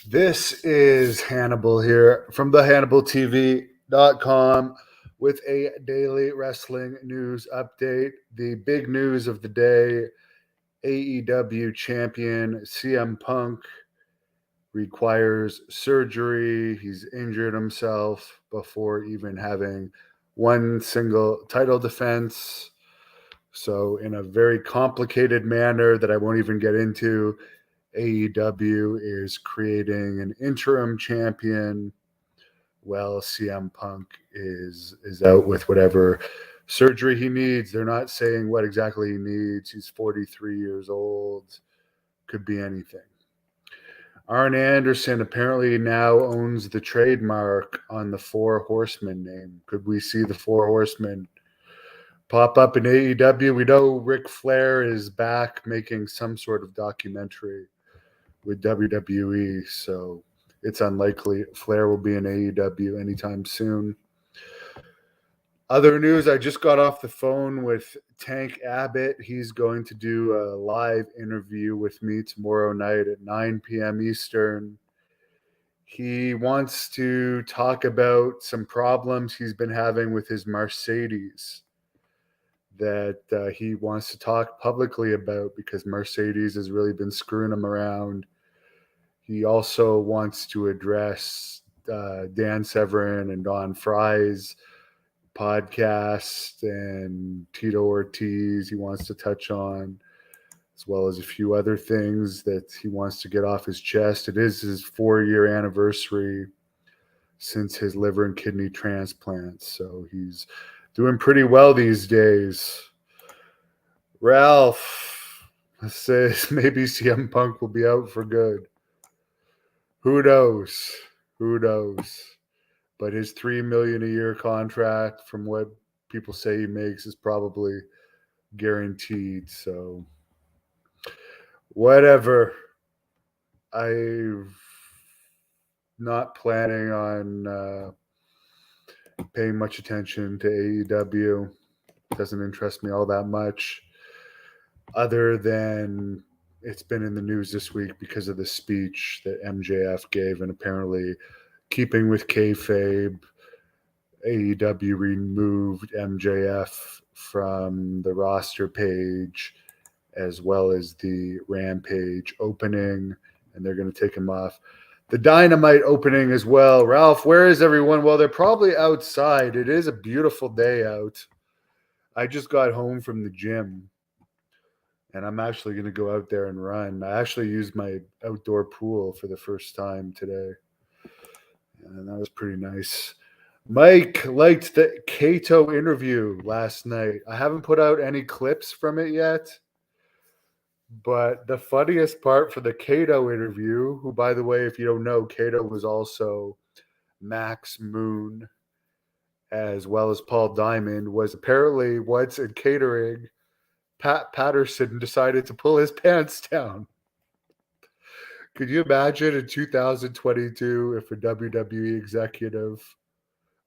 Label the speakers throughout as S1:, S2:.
S1: This is Hannibal here from the HannibalTV.com with a daily wrestling news update. The big news of the day: AEW champion CM Punk requires surgery. He's injured himself before even having one single title defense. So, in a very complicated manner that I won't even get into, AEW is creating an interim champion. Well, CM Punk is out with whatever surgery he needs. They're not saying what exactly he needs. He's 43 years old. Could be anything. Arn Anderson apparently now owns the trademark on the Four Horsemen name. Could we see the Four Horsemen pop up in AEW? We know Ric Flair is back making some sort of documentary with WWE, so it's unlikely Flair will be in AEW anytime soon. Other news, I just got off the phone with Tank Abbott. He's going to do a live interview with me tomorrow night at 9 p.m. Eastern. He wants to talk about some problems he's been having with his Mercedes that he wants to talk publicly about because Mercedes has really been screwing him around. He also wants to address Dan Severin and Don Fry's podcast and Tito Ortiz he wants to touch on, as well as a few other things that he wants to get off his chest. It is his 4-year anniversary since his liver and kidney transplant, so he's doing pretty well these days. Ralph says maybe CM Punk will be out for good. Who knows? Who knows? But his $3 million a year contract, from what people say he makes, is probably guaranteed. So, whatever. I'm not planning on paying much attention to AEW. It doesn't interest me all that much, other than it's been in the news this week because of the speech that MJF gave, and apparently, keeping with kayfabe, AEW removed MJF from the roster page as well as the Rampage opening, and they're going to take him off the Dynamite opening as well. Ralph, where is everyone? Well, they're probably outside. It is a beautiful day out. I just got home from the gym, and I'm actually going to go out there and run. I actually used my outdoor pool for the first time today, and that was pretty nice. Mike liked the Kato interview last night. I haven't put out any clips from it yet, but the funniest part for the Kato interview, who, by the way, if you don't know, Kato was also Max Moon as well as Paul Diamond, was apparently once in catering, Pat Patterson decided to pull his pants down. Could you imagine in 2022 if a WWE executive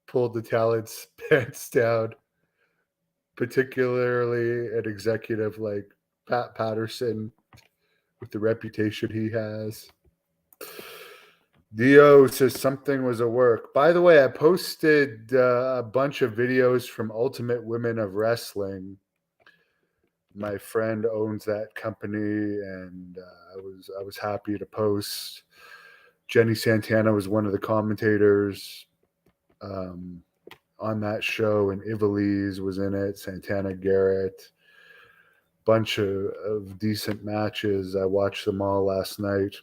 S1: pulled the talent's pants down, particularly an executive like Pat Patterson with the reputation he has? Dio says something was a work. By the way, I posted a bunch of videos from Ultimate Women of Wrestling. My friend owns that company, and I was happy to post. Jenny Santana was one of the commentators on that show, and Ivelisse was in it. Santana Garrett, bunch of decent matches. I watched them all last night.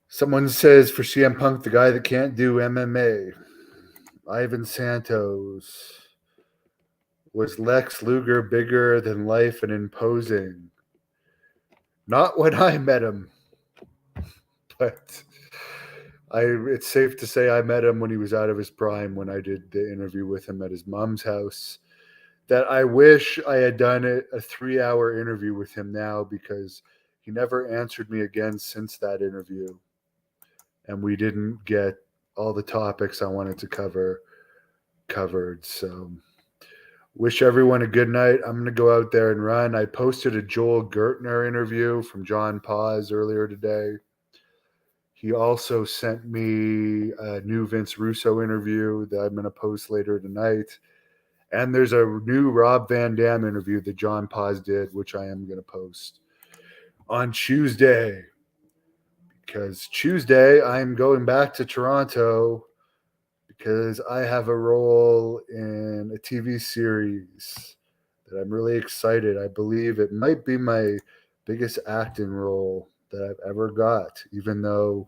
S1: Someone says for CM Punk, the guy that can't do MMA, Ivan Santos. Was Lex Luger bigger than life and imposing? Not when I met him, but it's safe to say I met him when he was out of his prime, when I did the interview with him at his mom's house. That I wish I had done a 3-hour interview with him now, because he never answered me again since that interview. And we didn't get all the topics I wanted to cover covered. So Wish everyone a good night. I'm going to go out there and run. I posted a Joel Gertner interview from John Paz earlier today. He also sent me a new Vince Russo interview that I'm going to post later tonight. And there's a new Rob Van Dam interview that John Paz did, which I am going to post on Tuesday. Because Tuesday, I'm going back to Toronto because I have a role in a TV series that I'm really excited. I believe it might be my biggest acting role that I've ever got, even though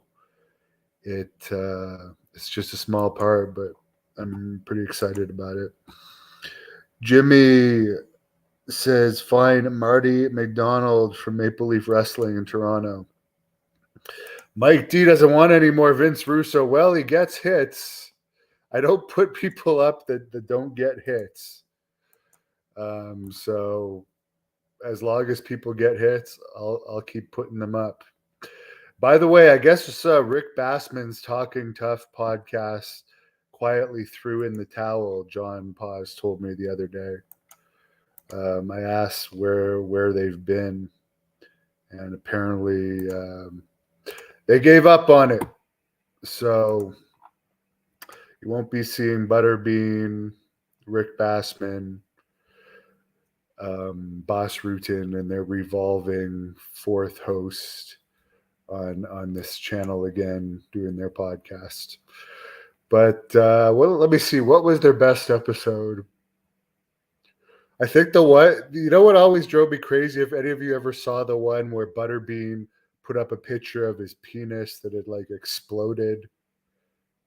S1: it's just a small part, but I'm pretty excited about it. Jimmy says, find Marty McDonald from Maple Leaf Wrestling in Toronto. Mike D doesn't want any more Vince Russo. Well, he gets hits. I don't put people up that don't get hits. So as long as people get hits, I'll keep putting them up. By the way, I guess Rick Bassman's Talking Tough podcast quietly threw in the towel, John Paz told me the other day. I asked where they've been, and apparently they gave up on it. So you won't be seeing Butterbean, Rick Bassman, Boss Rutan, and their revolving fourth host on this channel again doing their podcast. But let me see. What was their best episode? I think what always drove me crazy, if any of you ever saw the one where Butterbean put up a picture of his penis that had like exploded,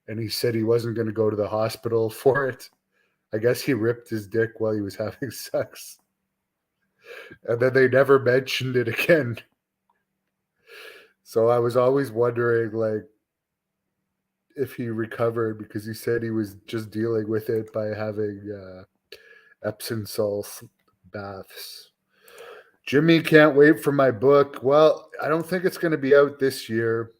S1: and he said he wasn't going to go to the hospital for it. I guess he ripped his dick while he was having sex. And then they never mentioned it again. So I was always wondering, like, if he recovered, because he said he was just dealing with it by having Epsom salt baths. Jimmy can't wait for my book. Well, I don't think it's going to be out this year.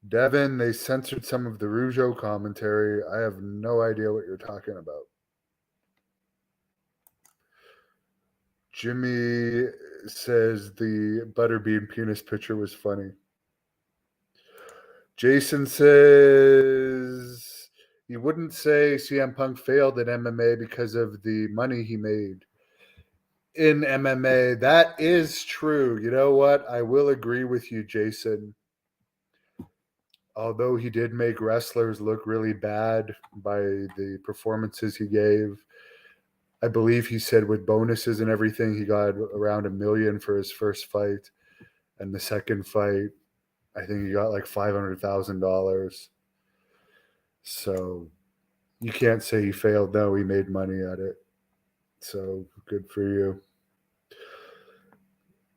S1: Devin, they censored some of the Rougeau commentary. I have no idea what you're talking about. Jimmy says the Butterbean penis picture was funny. Jason says he wouldn't say CM Punk failed at MMA because of the money he made in MMA. That is true. You know what? I will agree with you, Jason. Although he did make wrestlers look really bad by the performances he gave. I believe he said with bonuses and everything, he got around $1 million for his first fight. And the second fight, I think he got like $500,000. So you can't say he failed. No, he made money at it. So good for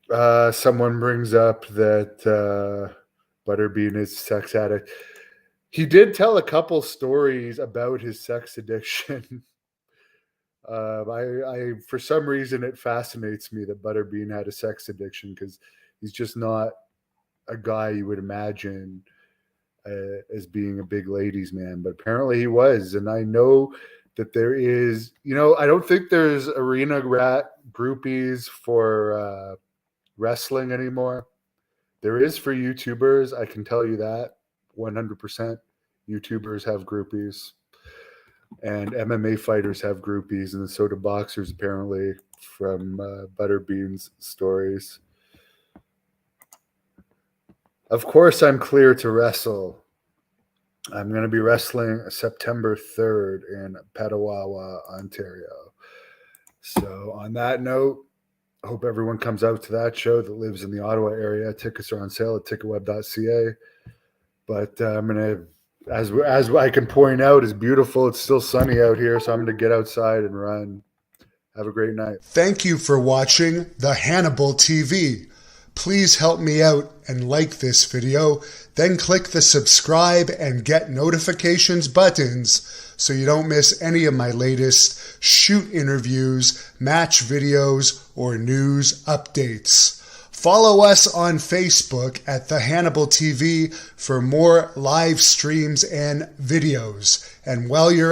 S1: you. Someone brings up that Butterbean is a sex addict. He did tell a couple stories about his sex addiction. I for some reason, it fascinates me that Butterbean had a sex addiction, because he's just not a guy you would imagine as being a big ladies man, but apparently he was. And I know that there is, I don't think there's arena rat groupies for wrestling anymore. There is for YouTubers. I can tell you that 100%. YouTubers have groupies, and MMA fighters have groupies, and so do boxers, apparently, from Butterbean's stories. Of course, I'm clear to wrestle. I'm going to be wrestling September 3rd in Petawawa, Ontario. So on that note, I hope everyone comes out to that show that lives in the Ottawa area. Tickets are on sale at ticketweb.ca. But I'm going to, as I can point out, it's beautiful. It's still sunny out here, so I'm going to get outside and run. Have a great night.
S2: Thank you for watching the Hannibal TV. Please help me out and like this video, then click the subscribe and get notifications buttons so you don't miss any of my latest shoot interviews, match videos, or news updates. Follow us on Facebook at the Hannibal TV for more live streams and videos. And while you're